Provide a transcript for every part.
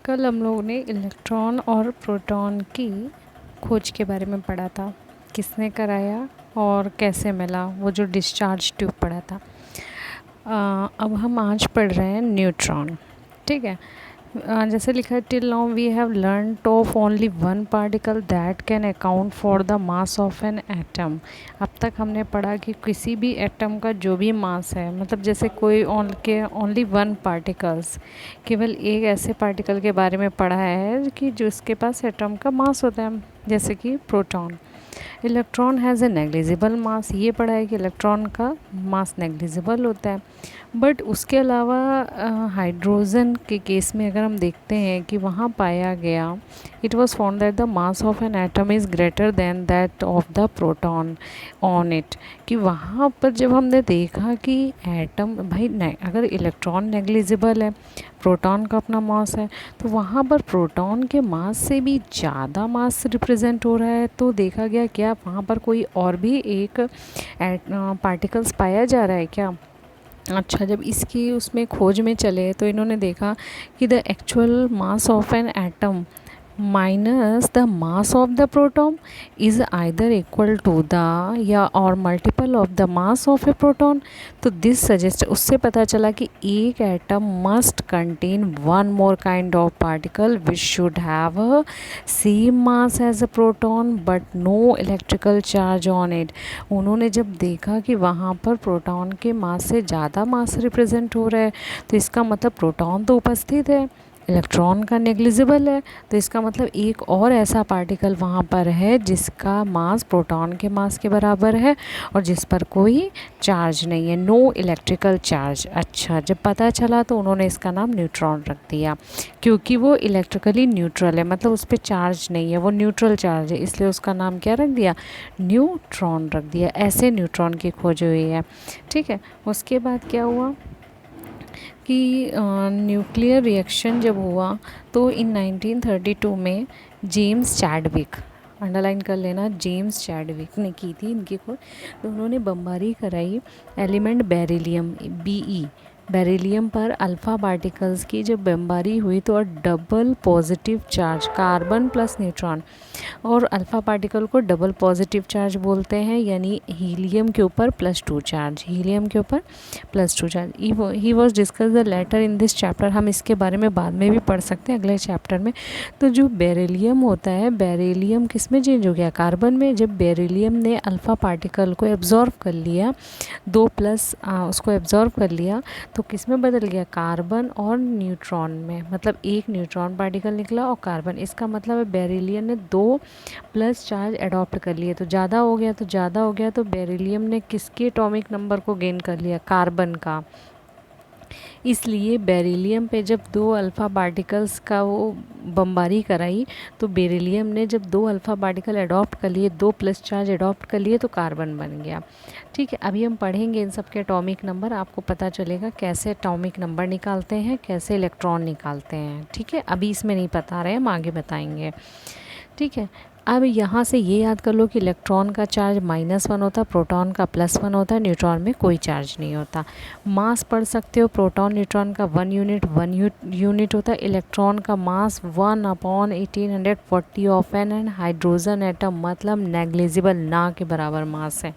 कल हम लोगों ने इलेक्ट्रॉन और प्रोटॉन की खोज के बारे में पढ़ा था। किसने कराया और कैसे मिला, वो जो डिस्चार्ज ट्यूब पढ़ा था। अब हम आज पढ़ रहे हैं न्यूट्रॉन। ठीक है। जैसे लिखा है, till now we have learned of only one particle that can account for the mass of an atom. अब तक हमने पढ़ा कि किसी भी एटम का जो भी मास है, मतलब जैसे कोई ओनली वन पार्टिकल्स, केवल एक ऐसे पार्टिकल के बारे में पढ़ा है कि जिसके पास एटम का मास होता है, जैसे कि proton. Electron has a negligible मास, ये पढ़ा है कि इलेक्ट्रॉन का मास नेग्लिजिबल होता है। बट उसके अलावा हाइड्रोजन के केस में अगर हम देखते हैं कि वहाँ पाया गया, it was found that the mass of an atom is greater than that of the proton on it. कि वहाँ पर जब हमने देखा कि एटम भाई अगर इलेक्ट्रॉन नेग्लिजिबल है, प्रोटॉन का अपना मास है, तो वहाँ पर प्रोटॉन के मास से भी ज़्यादा मास रिप्रेजेंट हो रहा है। तो देखा गया क्या वहाँ पर कोई और भी एक पार्टिकल्स पाया जा रहा है क्या। अच्छा, जब इसकी उसमें खोज में चले तो इन्होंने देखा कि the actual mass of an atom minus the mass of the proton is either equal to the या और multiple of the mass of a proton. तो दिस सजेस्ट, उससे पता चला कि एक atom must contain one more kind of particle which should have a same mass as a proton but no electrical charge on it. उन्होंने जब देखा कि वहाँ पर प्रोटॉन के मास से ज़्यादा मास रिप्रेजेंट हो रहा है, तो इसका मतलब प्रोटॉन तो उपस्थित है, इलेक्ट्रॉन का नेग्लिजिबल है, तो इसका मतलब एक और ऐसा पार्टिकल वहाँ पर है जिसका मास प्रोटॉन के मास के बराबर है और जिस पर कोई चार्ज नहीं है, नो इलेक्ट्रिकल चार्ज। अच्छा, जब पता चला तो उन्होंने इसका नाम न्यूट्रॉन रख दिया, क्योंकि वो इलेक्ट्रिकली न्यूट्रल है, मतलब उस पर चार्ज नहीं है, वो न्यूट्रल चार्ज है, इसलिए उसका नाम क्या रख दिया, न्यूट्रॉन रख दिया। ऐसे न्यूट्रॉन की खोज हुई है। ठीक है। उसके बाद क्या हुआ कि न्यूक्लियर रिएक्शन जब हुआ तो इन 1932 में जेम्स चैडविक, अंडरलाइन कर लेना, जेम्स चैडविक ने की थी इनकी खोज। तो उन्होंने बमबारी कराई एलिमेंट बेरिलियम बेरिलियम पर अल्फ़ा पार्टिकल्स की जब बमबारी हुई तो double positive charge, carbon plus neutron, और अल्फ़ा पार्टिकल को डबल पॉजिटिव चार्ज बोलते हैं, यानी हीलियम के ऊपर +2 चार्ज, हीलियम के ऊपर +2 charge. He was discuss the later in this chapter. हम इसके बारे में बाद में भी पढ़ सकते हैं अगले चैप्टर में। तो जो बेरिलियम होता है, बेरिलियम किस में चेंज हो गया, कार्बन में। जब बेरिलियम ने अल्फ़ा पार्टिकल को एब्जॉर्व कर लिया, 2+ उसको एब्जॉर्व कर लिया, तो किस में बदल गया, कार्बन और न्यूट्रॉन में, मतलब एक न्यूट्रॉन पार्टिकल निकला और कार्बन। इसका मतलब है बेरिलियम ने 2+ चार्ज अडॉप्ट कर लिए, तो ज़्यादा हो गया तो बेरिलियम ने किसके एटॉमिक नंबर को गेन कर लिया, कार्बन का। इसलिए बेरिलियम पे जब 2 अल्फ़ा पार्टिकल्स का वो बमबारी कराई, तो बेरिलियम ने जब 2 अल्फ़ा पार्टिकल अडॉप्ट कर लिए, 2+ चार्ज अडॉप्ट कर लिए, तो कार्बन बन गया। ठीक है। अभी हम पढ़ेंगे इन सब के एटॉमिक नंबर, आपको पता चलेगा कैसे एटॉमिक नंबर निकालते हैं, कैसे इलेक्ट्रॉन निकालते हैं। ठीक है। अभी इसमें नहीं बता रहे हैं, हम आगे बताएंगे। ठीक है। अब यहाँ से ये याद कर लो कि इलेक्ट्रॉन का चार्ज -1 होता है, प्रोटॉन का +1 होता है, न्यूट्रॉन में कोई चार्ज नहीं होता। मास पढ़ सकते हो, प्रोटॉन न्यूट्रॉन का 1 यूनिट होता है। इलेक्ट्रॉन का मास 1/1840 ऑफ एन हाइड्रोजन एटम, मतलब नेग्लिजिबल, ना के बराबर मास है।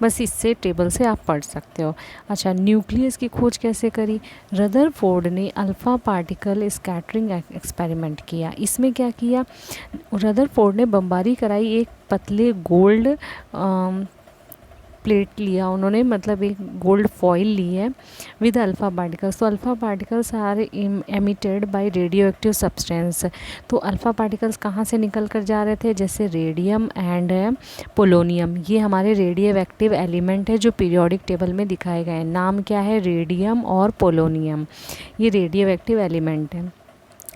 बस इससे टेबल से आप पढ़ सकते हो। अच्छा, न्यूक्लियस की खोज कैसे करी, रदरफोर्ड ने अल्फ़ा पार्टिकल स्कैटरिंग एक्सपेरिमेंट किया। इसमें क्या किया, रदरफोर्ड ने बमबारी कराई, एक पतले गोल्ड प्लेट लिया उन्होंने, मतलब एक गोल्ड फॉइल ली है विद अल्फ़ा पार्टिकल्स। तो alpha particles are emitted by radioactive substance. तो अल्फ़ा पार्टिकल्स कहाँ से निकल कर जा रहे थे, जैसे रेडियम एंड पोलोनियम, ये हमारे रेडियो एक्टिव एलिमेंट है जो पीरियोडिक टेबल में दिखाए गए हैं। नाम क्या है, रेडियम और पोलोनियम, ये रेडियो एक्टिव एलिमेंट है।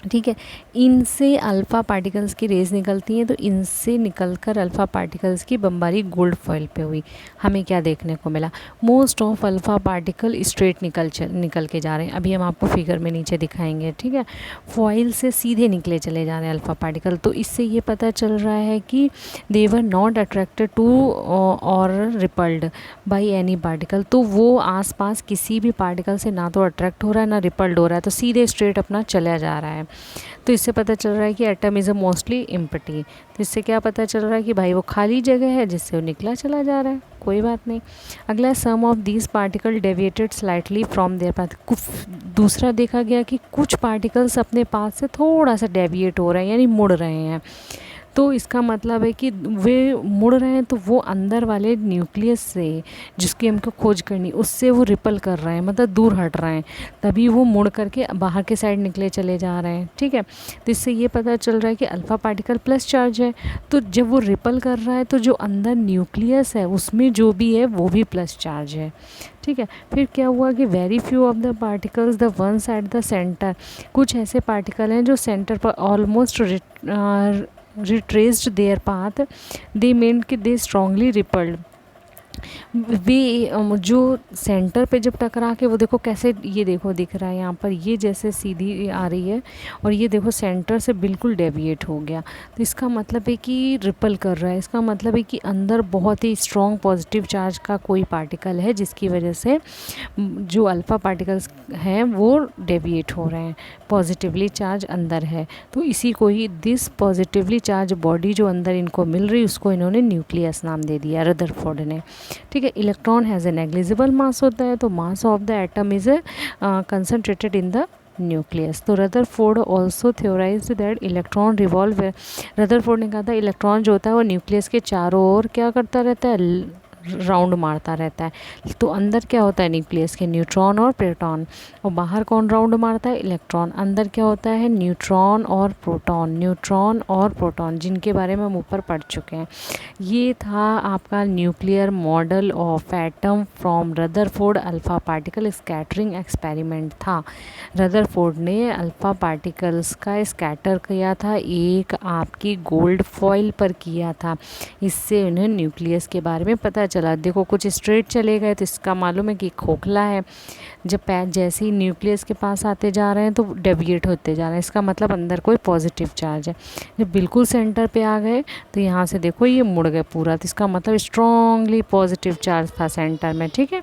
ठीक है। इनसे अल्फ़ा पार्टिकल्स की रेज निकलती हैं, तो इनसे निकलकर अल्फ़ा पार्टिकल्स की बमबारी गोल्ड फॉइल पे हुई। हमें क्या देखने को मिला, most of alpha particle straight निकल के जा रहे हैं। अभी हम आपको फिगर में नीचे दिखाएंगे। ठीक है। फॉइल से सीधे निकले चले जा रहे हैं अल्फ़ा पार्टिकल। तो इससे ये पता चल रहा है कि दे वर नॉट अट्रैक्टेड टू और रिपल्ड बाई एनी पार्टिकल। तो वो आसपास किसी भी पार्टिकल से ना तो अट्रैक्ट हो रहा है ना रिपल्ड हो रहा है, तो सीधे स्ट्रेट अपना चला जा रहा है। तो इससे पता चल रहा है कि atom is a mostly empty. तो इससे क्या पता चल रहा है कि भाई वो खाली जगह है जिससे वो निकला चला जा रहा है, कोई बात नहीं। अगला some of these particle deviated slightly from their path. कुछ दूसरा देखा गया कि कुछ पार्टिकल्स अपने पाथ से थोड़ा सा डेविएट हो रहे हैं, यानी मुड़ रहे हैं। तो इसका मतलब है कि वे मुड़ रहे हैं, तो वो अंदर वाले न्यूक्लियस से जिसकी हमको खोज करनी, उससे वो रिपल कर रहे हैं, मतलब दूर हट रहे हैं, तभी वो मुड़ करके बाहर के साइड निकले चले जा रहे हैं। ठीक है, तो इससे ये पता चल रहा है कि अल्फ़ा पार्टिकल प्लस चार्ज है। तो जब वो रिपल कर रहा है तो जो अंदर न्यूक्लियस है उसमें जो भी है वो भी प्लस चार्ज है। ठीक है, फिर क्या हुआ कि very few of the particles the once at the centre. कुछ ऐसे पार्टिकल हैं जो सेंटर पर almost retraced their path, they meant कि they strongly repelled। वे जो सेंटर पे जब टकरा के, वो देखो कैसे, ये देखो दिख रहा है यहाँ पर, ये जैसे सीधी आ रही है और ये देखो सेंटर से बिल्कुल डेविएट हो गया। तो इसका मतलब है कि रिपल कर रहा है, इसका मतलब है कि अंदर बहुत ही स्ट्रॉन्ग पॉजिटिव चार्ज का कोई पार्टिकल है जिसकी वजह से जो अल्फ़ा पार्टिकल्स हैं वो डेविएट हो रहे हैं, पॉजिटिवली चार्ज अंदर है। तो इसी को ही, दिस पॉजिटिवली चार्ज बॉडी जो अंदर इनको मिल रही, उसको इन्होंने न्यूक्लियस नाम दे दिया रदरफोर्ड ने। ठीक है, electron has a negligible mass होता है, तो mass of the atom is concentrated in the nucleus. तो Rutherford also theorized that electron revolve. Rutherford ने कहा था इलेक्ट्रॉन जो होता है वो न्यूक्लियस के चारों ओर क्या करता रहता है, राउंड मारता रहता है। तो अंदर क्या होता है न्यूक्लियस के, न्यूट्रॉन और प्रोटॉन, और बाहर कौन राउंड मारता है, इलेक्ट्रॉन। अंदर क्या होता है, न्यूट्रॉन और प्रोटॉन, न्यूट्रॉन और प्रोटॉन, जिनके बारे में हम ऊपर पढ़ चुके हैं। ये था आपका nuclear model of atom from Rutherford alpha particle scattering experiment था। रदरफोर्ड ने अल्फ़ा पार्टिकल्स का स्कैटर किया था, एक आपकी गोल्ड फॉइल पर किया था। इससे उन्हें न्यूक्लियस के बारे में पता चला। देखो कुछ स्ट्रेट चले गए तो इसका मालूम है कि खोखला है, जब जैसे ही न्यूक्लियस के पास आते जा रहे हैं तो डेविएट होते जा रहे हैं, इसका मतलब अंदर कोई पॉजिटिव चार्ज है। जब बिल्कुल सेंटर पे आ गए तो यहाँ से देखो ये मुड़ गए पूरा, तो इसका मतलब स्ट्रॉन्गली पॉजिटिव चार्ज था सेंटर में। ठीक है,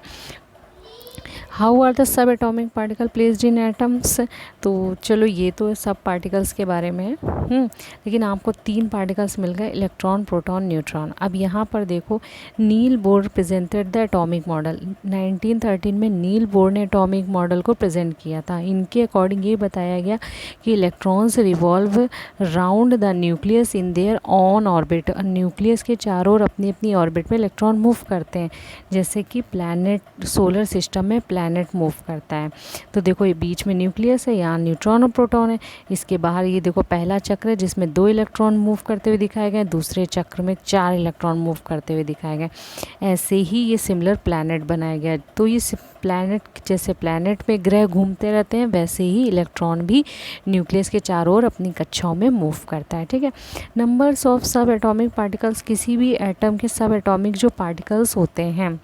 how are the subatomic particle placed in atoms. तो चलो ये तो सब पार्टिकल्स के बारे में है, लेकिन आपको 3 पार्टिकल्स मिल गए, इलेक्ट्रॉन, प्रोटॉन, न्यूट्रॉन। अब यहाँ पर देखो, Niels Bohr presented the atomic model. 1913 में नील बोर ने एटॉमिक मॉडल को प्रेजेंट किया था। इनके अकॉर्डिंग ये बताया गया कि electrons revolve round the nucleus in their on orbit. Nucleus के चारों ओर अपनी अपनी ऑर्बिट में इलेक्ट्रॉन मूव करते हैं, जैसे कि प्लैनेट, सोलर सिस्टम में प्लैनेट मूव करता है। तो देखो ये बीच में न्यूक्लियस है, यहाँ न्यूट्रॉन और प्रोटॉन है। इसके बाहर ये देखो पहला चक्र है जिसमें 2 इलेक्ट्रॉन मूव करते हुए दिखाए गए, दूसरे चक्र में 4 इलेक्ट्रॉन मूव करते हुए दिखाए गए। ऐसे ही ये सिमिलर प्लैनेट बनाया गया। तो ये प्लैनेट, जैसे प्लैनेट में ग्रह घूमते रहते हैं, वैसे ही इलेक्ट्रॉन भी न्यूक्लियस के चारों ओर अपनी कक्षाओं में मूव करता है। ठीक है, नंबर्स ऑफ सब एटॉमिक पार्टिकल्स, किसी भी एटम के सब एटॉमिक जो पार्टिकल्स होते हैं,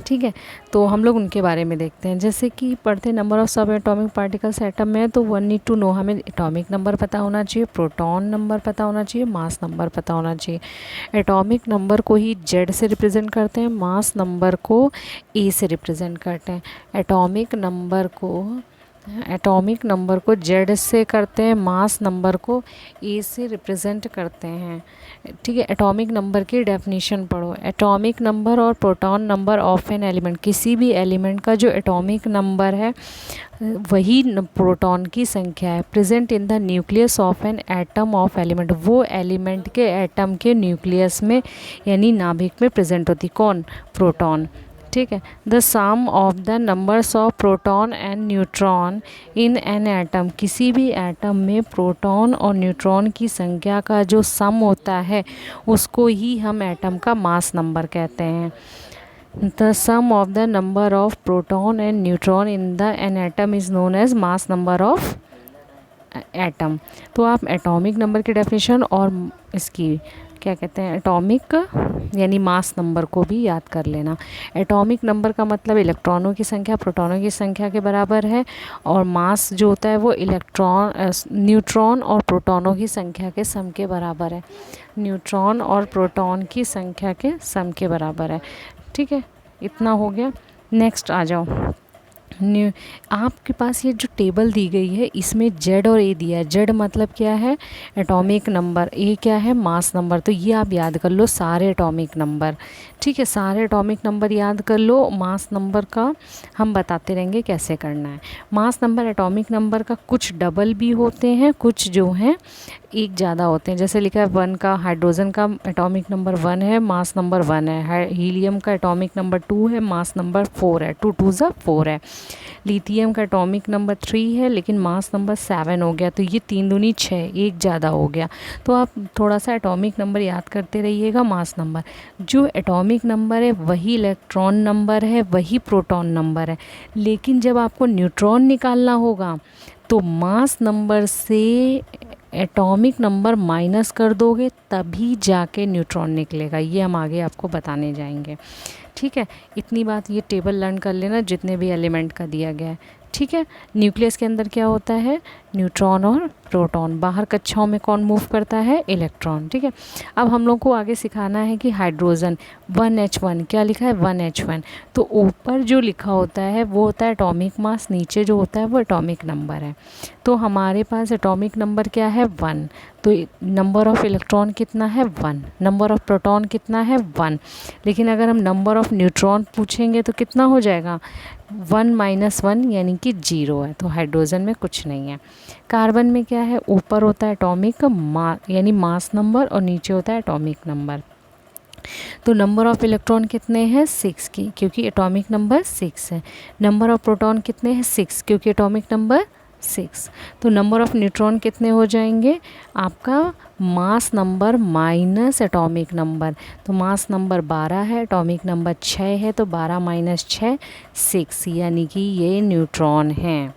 ठीक है, तो हम लोग उनके बारे में देखते हैं। जैसे कि पढ़ते नंबर ऑफ सब एटॉमिक पार्टिकल्स एटम में, तो 1 नीड टू नो, हमें एटॉमिक नंबर पता होना चाहिए, प्रोटॉन नंबर पता होना चाहिए, मास नंबर पता होना चाहिए। एटॉमिक नंबर को ही जेड से रिप्रेजेंट करते हैं, मास नंबर को ए से रिप्रेजेंट करते हैं। एटॉमिक नंबर को जेड से करते हैं, मास नंबर को ए से रिप्रेजेंट करते हैं। ठीक है, एटॉमिक नंबर की डेफिनेशन पढ़ो। एटॉमिक नंबर और proton number of an element, किसी भी एलिमेंट का जो एटॉमिक नंबर है वही प्रोटॉन की संख्या है। Present in the nucleus of an atom of element, वो एलिमेंट के एटम के न्यूक्लियस में यानी नाभिक में प्रेजेंट होती, कौन, प्रोटॉन। ठीक है, the sum of the numbers of proton and neutron in an atom, किसी भी एटम में प्रोटॉन और न्यूट्रॉन की संख्या का जो सम होता है उसको ही हम एटम का मास नंबर कहते हैं। The sum of the number of proton and neutron in the an atom is known as mass number of atom. तो आप एटॉमिक नंबर की डेफिनेशन और इसकी क्या कहते हैं, एटॉमिक यानी मास नंबर को भी याद कर लेना। एटॉमिक नंबर का मतलब इलेक्ट्रॉनों की संख्या प्रोटॉनों की संख्या के बराबर है, और मास जो होता है वो न्यूट्रॉन और प्रोटॉनों की संख्या के सम के बराबर है। न्यूट्रॉन और प्रोटॉन की संख्या के सम के बराबर है। ठीक है, इतना हो गया। नेक्स्ट आ जाओ, आपके पास ये जो टेबल दी गई है इसमें जेड और ए दिया है। जेड मतलब क्या है? Atomic number. ए क्या है? Mass number. तो ये आप याद कर लो सारे एटॉमिक नंबर, ठीक है, सारे एटॉमिक नंबर याद कर लो। मास नंबर का हम बताते रहेंगे कैसे करना है। मास नंबर एटॉमिक नंबर का कुछ डबल भी होते हैं, कुछ जो हैं एक ज़्यादा होते हैं। जैसे लिखा है 1 का हाइड्रोजन का एटॉमिक नंबर 1 है, मास नंबर 1 है। हीलियम का एटॉमिक नंबर 2 है, मास नंबर 4 है, 2 2 ज़ा 4 है। लिथियम का एटॉमिक नंबर 3 है लेकिन मास नंबर 7 हो गया, तो ये 3 दूनी 6, एक ज़्यादा हो गया। तो आप थोड़ा सा एटॉमिक नंबर याद करते रहिएगा। मास नंबर, जो एटॉमिक नंबर है वही इलेक्ट्रॉन नंबर है, वही प्रोटॉन नंबर है। लेकिन जब आपको न्यूट्रॉन निकालना होगा तो मास नंबर से एटॉमिक नंबर माइनस कर दोगे तभी जाके न्यूट्रॉन निकलेगा। ये हम आगे आपको बताने जाएंगे, ठीक है। इतनी बात ये टेबल लर्न कर लेना जितने भी एलिमेंट का दिया गया है, ठीक है। न्यूक्लियस के अंदर क्या होता है? न्यूट्रॉन और प्रोटॉन। बाहर कक्षाओं में कौन मूव करता है? इलेक्ट्रॉन, ठीक है। अब हम लोग को आगे सिखाना है कि हाइड्रोजन 1H1, क्या लिखा है? 1H1। तो ऊपर जो लिखा होता है वो होता है एटॉमिक मास, नीचे जो होता है वो एटॉमिक नंबर है। तो हमारे पास एटॉमिक नंबर क्या है? 1। तो नंबर ऑफ़ इलेक्ट्रॉन कितना है? 1। नंबर ऑफ़ प्रोटॉन कितना है? 1। लेकिन अगर हम नंबर ऑफ़ न्यूट्रॉन पूछेंगे तो कितना हो जाएगा? 1 - 1 यानी कि 0 है। तो हाइड्रोजन में कुछ नहीं है। कार्बन में क्या है? ऊपर होता है एटॉमिक यानी मास नंबर और नीचे होता है एटॉमिक नंबर। तो नंबर ऑफ़ इलेक्ट्रॉन कितने हैं? 6 की, क्योंकि एटॉमिक नंबर 6 है। नंबर ऑफ़ प्रोटॉन कितने हैं? 6, क्योंकि एटॉमिक नंबर 6। तो नंबर ऑफ़ न्यूट्रॉन कितने हो जाएंगे? आपका mass number minus atomic number. तो मास नंबर 12 है, एटॉमिक नंबर 6 है, तो 12 - 6 6, यानी कि ये न्यूट्रॉन हैं।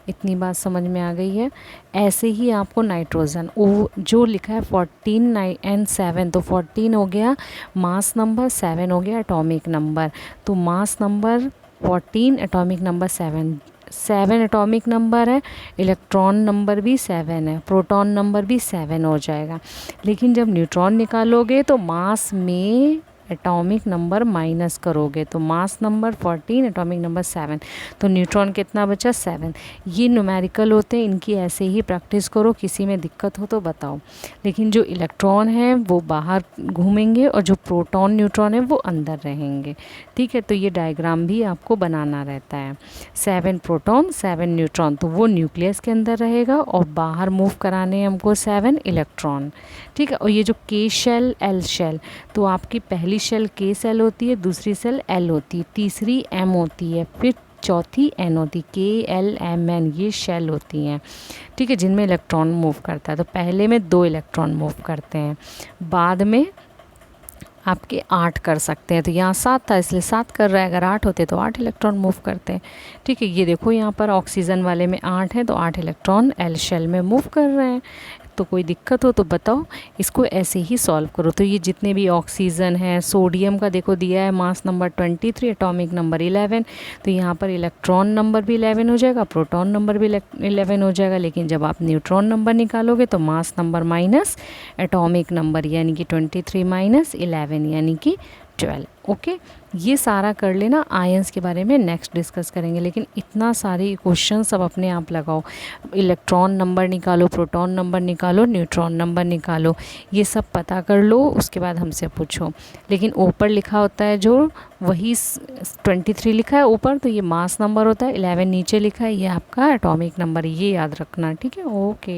इतनी बात समझ में आ गई है। ऐसे ही आपको नाइट्रोजन वो जो लिखा है 14 एंड 7, तो 14 हो गया मास नंबर, 7 हो गया एटॉमिक नंबर। तो mass number 14, atomic number 7। 7 atomic number है, इलेक्ट्रॉन नंबर भी 7 है, प्रोटॉन नंबर भी 7 हो जाएगा। लेकिन जब न्यूट्रॉन निकालोगे तो मास में एटॉमिक नंबर माइनस करोगे, तो मास नंबर 14, एटॉमिक नंबर 7, तो न्यूट्रॉन कितना बचा? 7। ये न्यूमेरिकल होते हैं, इनकी ऐसे ही प्रैक्टिस करो, किसी में दिक्कत हो तो बताओ। लेकिन जो इलेक्ट्रॉन है वो बाहर घूमेंगे और जो प्रोटॉन न्यूट्रॉन है वो अंदर रहेंगे, ठीक है। तो ये डायग्राम भी आपको बनाना रहता है। 7 प्रोटॉन 7 न्यूट्रॉन, तो वो न्यूक्लियस के अंदर रहेगा और बाहर मूव कराने हैं हमको 7 इलेक्ट्रॉन, ठीक है। और ये जो K शेल L शेल, तो आपकी पहली शेल K सेल होती है, दूसरी सेल L होती है, तीसरी M होती है, फिर चौथी N होती है। K L M N ये शेल होती हैं, ठीक है, जिनमें इलेक्ट्रॉन मूव करता है। तो पहले में 2 इलेक्ट्रॉन मूव करते हैं, बाद में आपके 8 कर सकते हैं। तो यहाँ 7 था इसलिए 7 कर रहा है, अगर 8 होते तो 8 इलेक्ट्रॉन मूव करते हैं, ठीक है। ये देखो यहाँ पर ऑक्सीजन वाले में 8 है तो 8 इलेक्ट्रॉन L शेल में मूव कर रहे हैं। तो कोई दिक्कत हो तो बताओ, इसको ऐसे ही सॉल्व करो। तो ये जितने भी ऑक्सीजन है, सोडियम का देखो दिया है मास नंबर 23, एटॉमिक नंबर 11, तो यहाँ पर इलेक्ट्रॉन नंबर भी 11 हो जाएगा, प्रोटॉन नंबर भी 11 हो जाएगा। लेकिन जब आप न्यूट्रॉन नंबर निकालोगे तो mass number minus atomic number यानी कि 23 - 11 यानी कि 12। ओके, ये सारा कर लेना। आयंस के बारे में नेक्स्ट डिस्कस करेंगे, लेकिन इतना सारे क्वेश्चन सब अपने आप लगाओ। इलेक्ट्रॉन नंबर निकालो, प्रोटॉन नंबर निकालो, न्यूट्रॉन नंबर निकालो, ये सब पता कर लो, उसके बाद हमसे पूछो। लेकिन ऊपर लिखा होता है जो वही 23 लिखा है ऊपर, तो ये मास नंबर होता है, 11 नीचे लिखा है, ये आपका एटॉमिक नंबर, ये याद रखना, ठीक है। ओके।